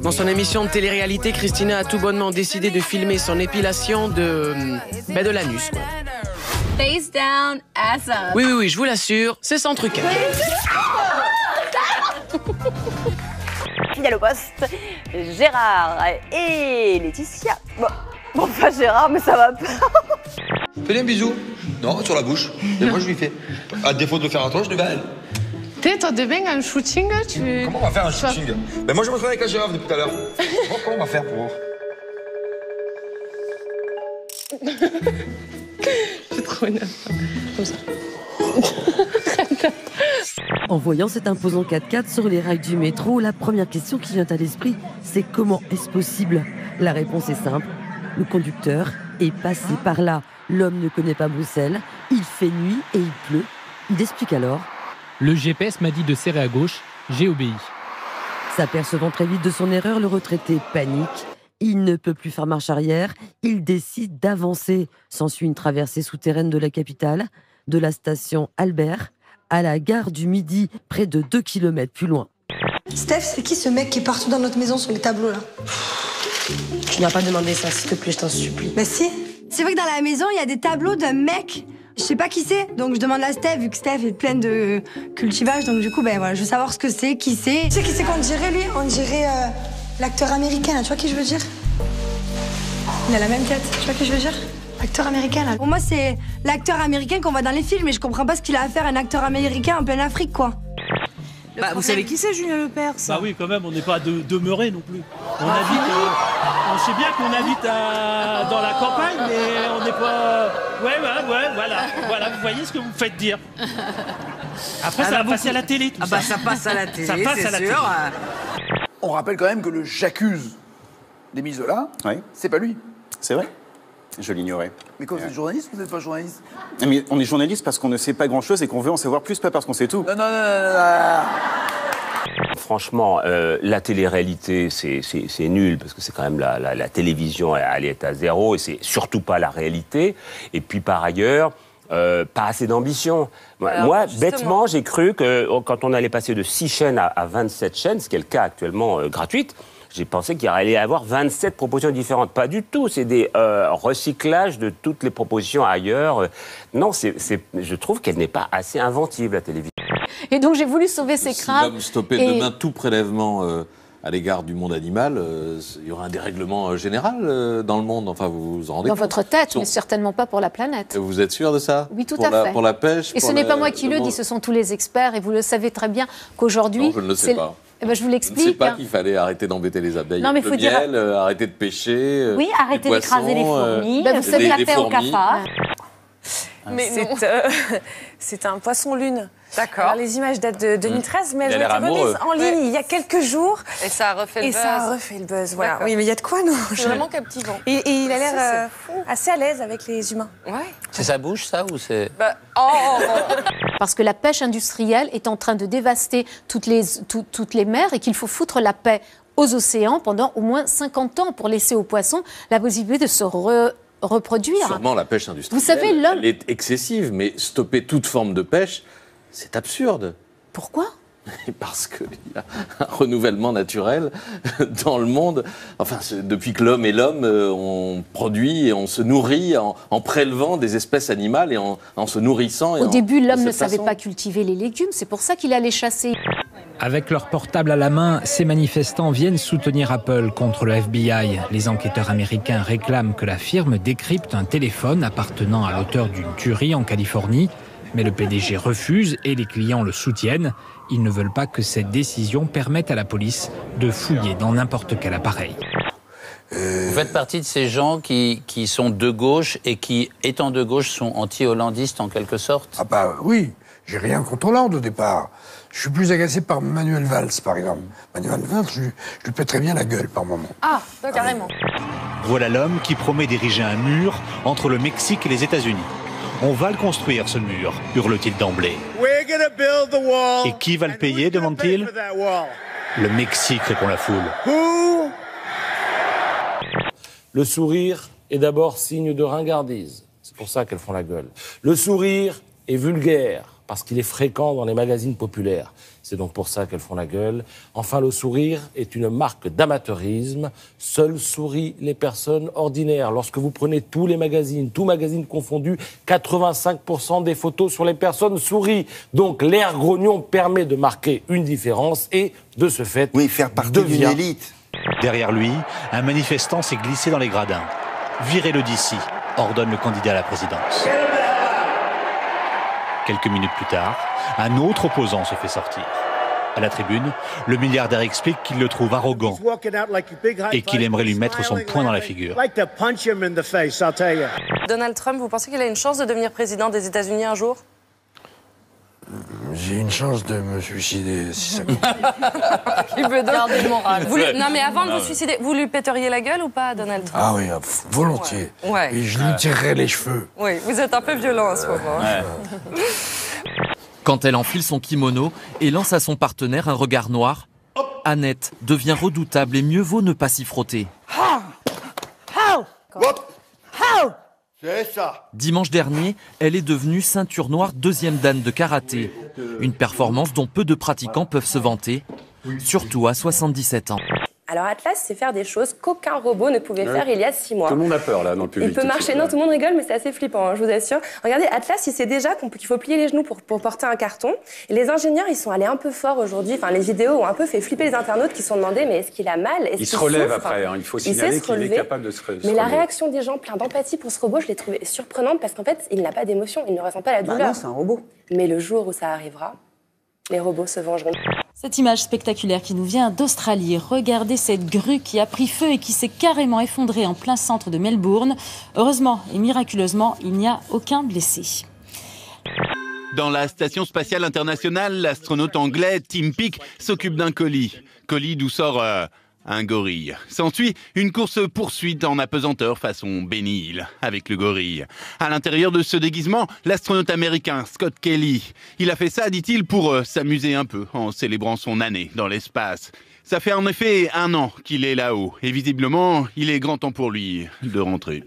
Dans son émission de télé-réalité, Christina a tout bonnement décidé de filmer son épilation de l'anus, quoi. Face down, ass up. Oui, je vous l'assure, c'est sans trucage. Fidèle au poste, Gérard et Laetitia. Bon, pas Gérard, mais ça va pas. Fais-lui un bisou. Non, sur la bouche. Et moi, je lui fais. À défaut de le faire à toi, je le fais à elle. T'as demain un shooting, Comment on va faire un shooting? Ben moi, je me travaille avec la girafe depuis tout à l'heure. Comment on va faire pour... J'ai trop énervé. Comme ça. En voyant cet imposant 4x4 sur les rails du métro, la première question qui vient à l'esprit, c'est comment est-ce possible? La réponse est simple. Le conducteur est passé par là. L'homme ne connaît pas Bruxelles, il fait nuit et il pleut. Il explique alors. Le GPS m'a dit de serrer à gauche, j'ai obéi. S'apercevant très vite de son erreur, le retraité panique. Il ne peut plus faire marche arrière, il décide d'avancer. S'ensuit une traversée souterraine de la capitale, de la station Albert à la gare du Midi, près de 2 km plus loin. Steph, c'est qui ce mec qui est partout dans notre maison sur les tableaux là? Tu n'as pas demandé ça, s'il te plaît, je t'en supplie. Bah si. C'est vrai que dans la maison, il y a des tableaux d'un mec. Je sais pas qui c'est, donc je demande à Steph, vu que Steph est pleine de cultivage, donc du coup, ben voilà, je veux savoir ce que c'est, qui c'est. Tu sais qui c'est qu'on dirait, lui? On dirait l'acteur américain, là, tu vois qui je veux dire? Il a la même tête, tu vois qui je veux dire? Acteur américain, là. Pour moi, c'est l'acteur américain qu'on voit dans les films, et je comprends pas ce qu'il a à faire, un acteur américain en pleine Afrique, quoi. Vous savez qui c'est, Julien Lepers? Bah oui, quand même, on n'est pas demeuré non plus. On habite... on sait bien qu'on habite dans la campagne, mais on n'est pas... Ouais, voilà, vous voyez ce que vous me faites dire. Après, ça va passer à la télé, tout ça. Ça passe à la télé, ça passe à la sûr. On rappelle quand même que le j'accuse d'Émile Zola, c'est pas lui. C'est vrai? Je l'ignorais. Mais quand vous êtes journaliste ou vous n'êtes pas journaliste? Mais on est journaliste parce qu'on ne sait pas grand-chose et qu'on veut en savoir plus, pas parce qu'on sait tout. Non. Franchement, la télé-réalité, c'est nul, parce que c'est quand même la télévision, elle est à zéro, et c'est surtout pas la réalité. Et puis par ailleurs, pas assez d'ambition. Moi, bêtement, j'ai cru que quand on allait passer de 6 chaînes à 27 chaînes, ce qui est le cas actuellement gratuite, j'ai pensé qu'il allait y avoir 27 propositions différentes. Pas du tout, c'est des recyclages de toutes les propositions ailleurs. Non, je trouve qu'elle n'est pas assez inventive, la télévision. Et donc j'ai voulu sauver ces crabes. Si l'homme stoppait demain tout prélèvement à l'égard du monde animal, il y aura un dérèglement général dans le monde. Enfin, vous vous en rendez compte? Dans votre tête, mais certainement pas pour la planète. Vous êtes sûr de ça? Oui, tout à fait. Pour la pêche? Et ce n'est pas moi qui le dis, ce sont tous les experts. Et vous le savez très bien qu'aujourd'hui... Non, je ne le sais pas. Eh ben, je vous l'explique. Je ne sais pas qu'il fallait arrêter d'embêter les abeilles. Non, mais le miel, arrêter de pêcher. Oui, arrêter d'écraser les fourmis. Vous savez la paix au cafard. Mais c'est un poisson-lune. D'accord. Alors, les images datent de 2013, mais elles ont été remises en ligne il y a quelques jours. Et ça a refait le buzz. Ça a refait le buzz, voilà. Oui, mais il y a de quoi, non? C'est vraiment captivant. Et il a l'air assez à l'aise avec les humains. Ouais. C'est sa bouche, ça, ou c'est... Parce que la pêche industrielle est en train de dévaster toutes les mers et qu'il faut foutre la paix aux océans pendant au moins 50 ans pour laisser aux poissons la possibilité de se reproduire. Sûrement la pêche industrielle, vous savez, l'homme... elle est excessive, mais stopper toute forme de pêche, c'est absurde. Pourquoi? Parce qu'il y a un renouvellement naturel dans le monde. Enfin, depuis que l'homme est l'homme, on produit et on se nourrit en prélevant des espèces animales et en se nourrissant. Au début, l'homme ne savait pas cultiver les légumes, c'est pour ça qu'il allait chasser. Avec leur portable à la main, ces manifestants viennent soutenir Apple contre le FBI. Les enquêteurs américains réclament que la firme décrypte un téléphone appartenant à l'auteur d'une tuerie en Californie. Mais le PDG refuse et les clients le soutiennent. Ils ne veulent pas que cette décision permette à la police de fouiller dans n'importe quel appareil. Vous faites partie de ces gens qui sont de gauche et qui, étant de gauche, sont anti-hollandistes en quelque sorte? Ah bah oui, j'ai rien contre Hollande au départ. Je suis plus agacé par Manuel Valls, par exemple. Manuel Valls, je lui pète très bien la gueule par moment. Ah, carrément. Voilà l'homme qui promet d'ériger un mur entre le Mexique et les États-Unis. On va le construire, ce mur, hurle-t-il d'emblée. Et qui va le payer, demande-t-il? Le Mexique, répond la foule. Le sourire est d'abord signe de ringardise. C'est pour ça qu'elles font la gueule. Le sourire est vulgaire, parce qu'il est fréquent dans les magazines populaires. C'est donc pour ça qu'elles font la gueule. Enfin, le sourire est une marque d'amateurisme. Seules sourient les personnes ordinaires. Lorsque vous prenez tous les magazines, tous magazines confondus, 85% des photos sur les personnes sourient. Donc l'air grognon permet de marquer une différence et, de ce fait, faire partie d'une élite. Derrière lui, un manifestant s'est glissé dans les gradins. Virez-le d'ici, ordonne le candidat à la présidence. Quelques minutes plus tard, un autre opposant se fait sortir. À la tribune, le milliardaire explique qu'il le trouve arrogant et qu'il aimerait lui mettre son poing dans la figure. Donald Trump, vous pensez qu'il a une chance de devenir président des États-Unis un jour? J'ai une chance de me suicider si ça Il veut garder le moral. Non, mais avant de vous suicider, vous lui pèteriez la gueule ou pas, Donald Trump? Ah oui, volontiers. Ouais. Et je lui tirerais les cheveux. Oui, vous êtes un peu violent en ce moment. Quand elle enfile son kimono et lance à son partenaire un regard noir, Annette devient redoutable et mieux vaut ne pas s'y frotter. C'est ça. Dimanche dernier, elle est devenue ceinture noire 2e dan de karaté. Une performance dont peu de pratiquants peuvent se vanter, surtout à 77 ans. Alors Atlas, c'est faire des choses qu'aucun robot ne pouvait faire il y a 6 mois. Tout le monde a peur là dans le public. Il peut marcher, non, tout le monde rigole, mais c'est assez flippant, hein, je vous assure. Regardez, Atlas, il sait déjà qu'il faut plier les genoux pour porter un carton. Et les ingénieurs, ils sont allés un peu fort aujourd'hui. Enfin, les vidéos ont un peu fait flipper les internautes qui se sont demandé, mais est-ce qu'il a mal? Il se relève après, hein. Il faut signaler qu'il est capable de se relever. Mais la réaction des gens plein d'empathie pour ce robot, je l'ai trouvée surprenante parce qu'en fait, il n'a pas d'émotion, il ne ressent pas la douleur. Non, c'est un robot. Mais le jour où ça arrivera, les robots se vengeront. Cette image spectaculaire qui nous vient d'Australie. Regardez cette grue qui a pris feu et qui s'est carrément effondrée en plein centre de Melbourne. Heureusement et miraculeusement, il n'y a aucun blessé. Dans la Station spatiale internationale, l'astronaute anglais Tim Peake s'occupe d'un colis. Colis d'où sort un gorille. S'ensuit une course-poursuite en apesanteur façon Benny Hill avec le gorille. À l'intérieur de ce déguisement, l'astronaute américain Scott Kelly. Il a fait ça, dit-il, pour s'amuser un peu en célébrant son année dans l'espace. Ça fait en effet 1 an qu'il est là-haut et visiblement, il est grand temps pour lui de rentrer.